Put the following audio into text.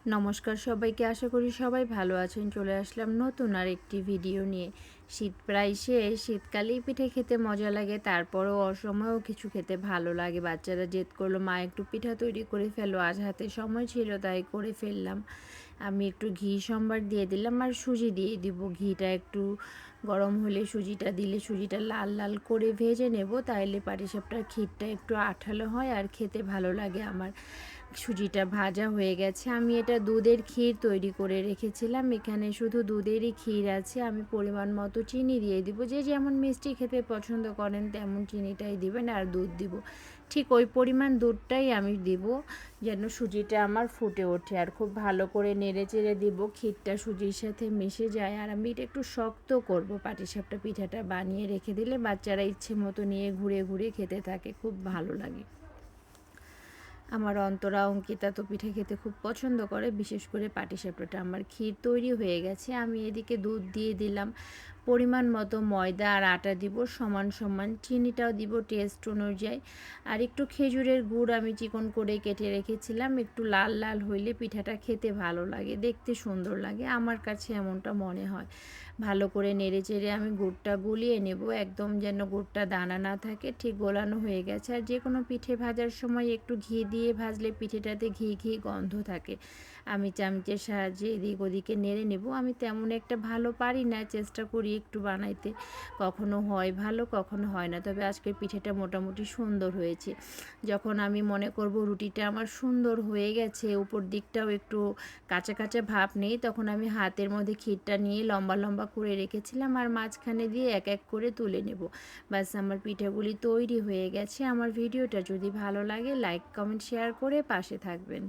নমস্কার সবাইকে, আশা করি সবাই ভালো আছেন। চলে আসলাম নতুন আর একটি ভিডিও নিয়ে। শীত প্রায় শেষ, শীতকালেই পিঠে খেতে মজা লাগে, তারপরেও অসময়েও কিছু খেতে ভালো লাগে। বাচ্চারা জেদ করলো, মা একটু পিঠা তৈরি করে ফেলো, আজ হাতে সময় ছিল তাই করে ফেললাম। আমি একটু ঘি সম্বার দিয়ে দিলাম আর সুজি দিয়ে দিব। ঘিটা একটু গরম হলে সুজিটা দিলে সুজিটা লাল লাল করে ভেজে নেব, তাইলে পাটিসাপটার ক্ষীরটা একটু আঠালো হয় আর খেতে ভালো লাগে আমার। সুজিটা ভাজা হয়ে গেছে। আমি এটা দুধের ক্ষীর তৈরি করে রেখেছিলাম। এখানে শুধু দুধেরই ক্ষীর আছে। আমি পরিমাণ মতো চিনি দিয়ে দিব। যে যেমন মিষ্টি খেতে পছন্দ করেন তেমন চিনিটাই দিবেন আর দুধ দিব। ঠিক ওই পরিমাণ দুধটাই আমি দিব, যেন সুজিটা আমার ফুটে ওঠে। আর খুব ভালো করে নেড়ে চেড়ে দিব, ক্ষীরটা সুজির সাথে মিশে যায়। আর আমি এটা একটু শক্ত করব। পাটিসাপটা পিঠাটা বানিয়ে রেখে দিলে বাচ্চারা ইচ্ছে মতো নিয়ে ঘুরে ঘুরে খেতে থাকে, খুব ভালো লাগে। আমার অন্তরা অঙ্কিতা তো পিঠে খেতে খুব পছন্দ করে, বিশেষ করে পাটিসাপটাটা। আমার ক্ষীর তৈরি হয়ে গেছে। আমি এদিকে দুধ দিয়ে দিলাম, পরিমাণ মতো ময়দা আর আটা দিব সমান সমান, চিনিটাও দিব টেস্ট অনুযায়ী। আর একটু খেজুরের গুড় আমি চিকন করে কেটে রেখেছিলাম। একটু লাল লাল হইলে পিঠাটা খেতে ভালো লাগে, দেখতে সুন্দর লাগে, আমার কাছে এমনটা মনে হয়। ভালো করে নেড়ে চেড়ে আমি গুড়টা গুলিয়ে নেব, একদম যেন গুড়টা দানা না থাকে। ঠিক গোলানো হয়ে গেছে। আর যে কোনো পিঠে ভাজার সময় একটু ঘি দিয়ে ভাজলে পিঠেটাতে ঘি ঘি গন্ধ থাকে। আমি চামচের সাহায্যে এদিক ওদিকে নেড়ে নেব। আমি তেমন একটা ভালো পারি না, চেষ্টা করি একটু বানাইতে, কখনো হয় ভালো কখনো হয় না, তবে আজকের পিঠেটা মোটামুটি সুন্দর হয়েছে। যখন আমি মনে করব রুটিটা আমার সুন্দর হয়ে গেছে, উপর দিকটাও একটু কাঁচা কাঁচা ভাব নেই, তখন আমি হাতের মধ্যে ক্ষীরটা নিয়ে লম্বা লম্বা করে রেখেছিলাম আর মাঝখানে দিয়ে এক এক করে তুলে নেব। ব্যাস, আমার পিঠাগুলি তৈরি হয়ে গেছে। আমার ভিডিওটা যদি ভালো লাগে লাইক কমেন্ট শেয়ার করে পাশে থাকবেন।